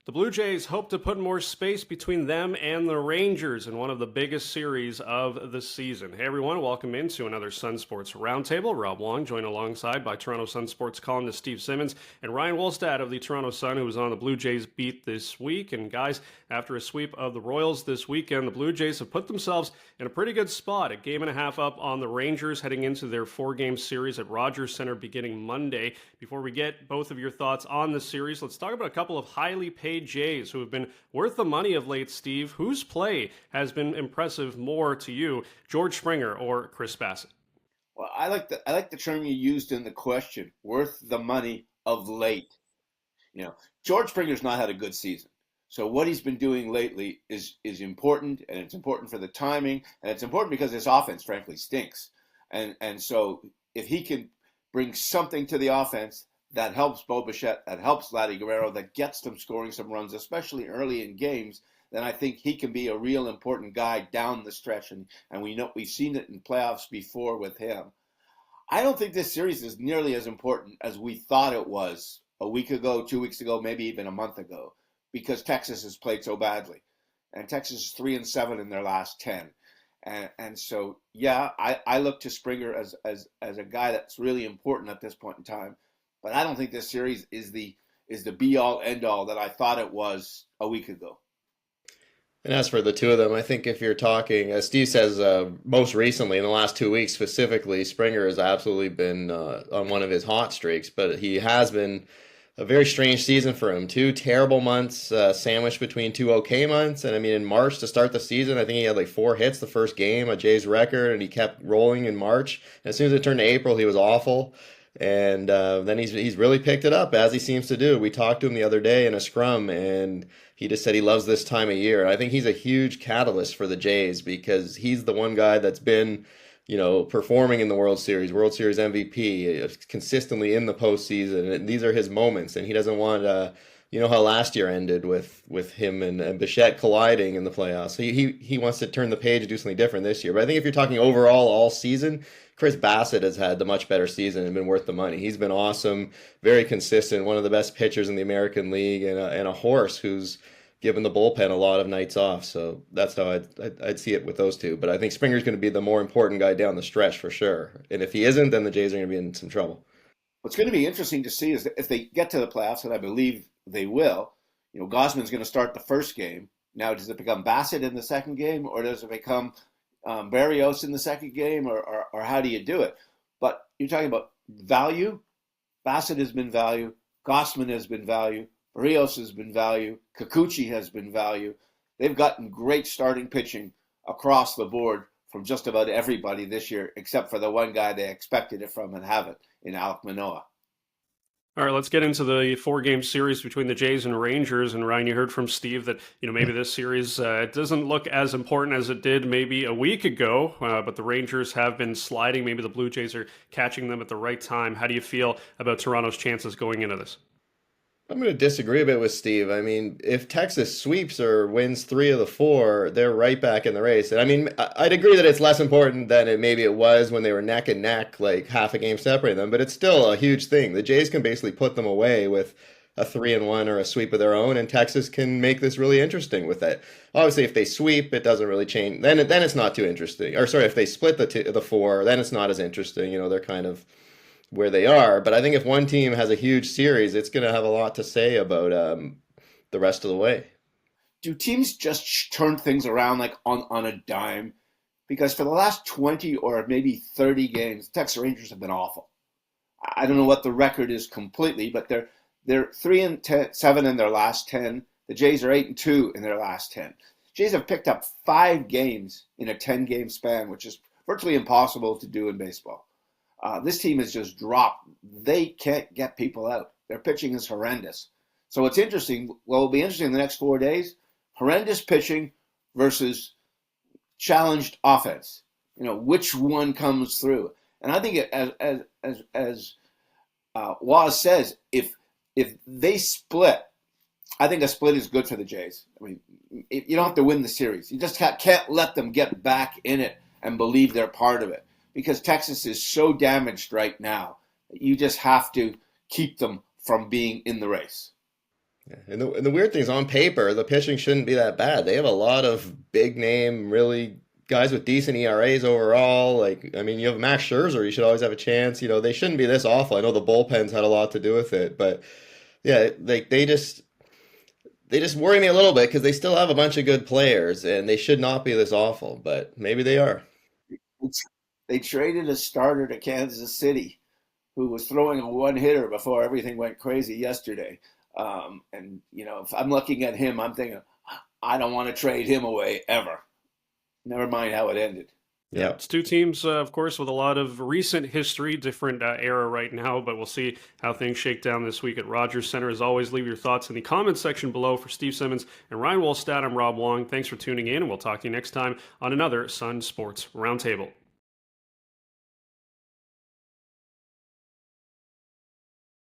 The Blue Jays hope to put more space between them and the Rangers in one of the biggest series of the season. Hey everyone, welcome into another Sun Sports Roundtable. Rob Wong joined alongside by Toronto Sun Sports columnist Steve Simmons and Ryan Wolstat of the Toronto Sun, who was on the Blue Jays beat this week. And guys, after a sweep of the Royals this weekend, the Blue Jays have put themselves in a pretty good spot, a game and a half up on the Rangers heading into their four-game series at Rogers Centre beginning Monday. Before we get both of your thoughts on the series, let's talk about a couple of highly paid Jays who have been worth the money of late, Steve. Whose play has been impressive more to you, George Springer or Chris Bassitt? Well, I like the term you used in the question, worth the money of late. George Springer's not had a good season. So what he's been doing lately is important, and it's important for the timing, and it's important because his offense, frankly, stinks. And so if he can bring something to the offense that helps Bo Bichette, that helps Vladdy Guerrero, that gets them scoring some runs, especially early in games, then I think he can be a real important guy down the stretch. And we've seen it in playoffs before with him. I don't think this series is nearly as important as we thought it was a week ago, 2 weeks ago, maybe even a month ago, because Texas has played so badly. And Texas is 3-7 in their last 10. And so, yeah, I look to Springer as a guy that's really important at this point in time. But I don't think this series is the be-all, end-all that I thought it was a week ago. And as for the two of them, I think if you're talking, as Steve says, most recently in the last 2 weeks specifically, Springer has absolutely been on one of his hot streaks. But he has been a very strange season for him. 2 terrible months sandwiched between 2 okay months. And I mean, in March to start the season, I think he had like 4 hits the first game, a Jays record, and he kept rolling in March. And as soon as it turned to April, he was awful. And then he's really picked it up, as he seems to do. We talked to him the other day in a scrum, and he just said he loves this time of year. And I think he's a huge catalyst for the Jays because he's the one guy that's been, performing in the World Series MVP, consistently in the postseason. And these are his moments, and he doesn't want how last year ended with him and Bichette colliding in the playoffs. So he wants to turn the page and do something different this year. But I think if you're talking overall all season, Chris Bassitt has had the much better season and been worth the money. He's been awesome, very consistent, one of the best pitchers in the American League, and a horse who's given the bullpen a lot of nights off. So that's how I'd see it with those two. But I think Springer's going to be the more important guy down the stretch for sure. And if he isn't, then the Jays are going to be in some trouble. What's going to be interesting to see is that if they get to the playoffs, and I believe they will, Gausman's going to start the first game. Now, does it become Bassitt in the second game, or does it become Berrios in the second game, or how do you do it? But you're talking about value. Bassitt has been value. Gausman has been value. Berrios has been value. Kikuchi has been value. They've gotten great starting pitching across the board from just about everybody this year, except for the one guy they expected it from and haven't, in Alek Manoah. All right, let's get into the four-game series between the Jays and Rangers. And Ryan, you heard from Steve that maybe this series it doesn't look as important as it did maybe a week ago, but the Rangers have been sliding. Maybe the Blue Jays are catching them at the right time. How do you feel about Toronto's chances going into this? I'm going to disagree a bit with Steve. I mean, if Texas sweeps or wins 3 of the 4, they're right back in the race. And I mean, I'd agree that it's less important than maybe it was when they were neck and neck, like half a game separating them, but it's still a huge thing. The Jays can basically put them away with a 3-1 or a sweep of their own, and Texas can make this really interesting with it. Obviously, if they sweep, it doesn't really change. Then it's not too interesting. Or sorry, if they split the 4, then it's not as interesting. They're kind of where they are. But I think if one team has a huge series, it's going to have a lot to say about the rest of the way. Do teams just turn things around like on a dime? Because for the last 20 or maybe 30 games, Texas Rangers have been awful. I don't know what the record is completely, but they're 3-7 in their last 10. The Jays are 8-2 in their last 10. Jays have picked up 5 games in a 10-game span, which is virtually impossible to do in baseball. This team has just dropped. They can't get people out. Their pitching is horrendous. So it's interesting. Well, it'll be interesting in the next 4 days. Horrendous pitching versus challenged offense. Which one comes through? And I think as Waz says, if they split, I think a split is good for the Jays. I mean, you don't have to win the series. You just can't let them get back in it and believe they're part of it. Because Texas is so damaged right now, you just have to keep them from being in the race. And the weird thing is, on paper, the pitching shouldn't be that bad. They have a lot of big name, really guys with decent ERAs overall. Like, I mean, you have Max Scherzer, you should always have a chance. They shouldn't be this awful. I know the bullpens had a lot to do with it, but yeah, like they just worry me a little bit because they still have a bunch of good players and they should not be this awful, but maybe they are. They traded a starter to Kansas City who was throwing a one hitter before everything went crazy yesterday. And if I'm looking at him, I'm thinking, I don't want to trade him away ever. Never mind how it ended. Yeah, it's two teams, of course, with a lot of recent history, different era right now, but we'll see how things shake down this week at Rogers Center. As always, leave your thoughts in the comments section below. For Steve Simmons and Ryan Wolstat, I'm Rob Wong. Thanks for tuning in, and we'll talk to you next time on another Sun Sports Roundtable.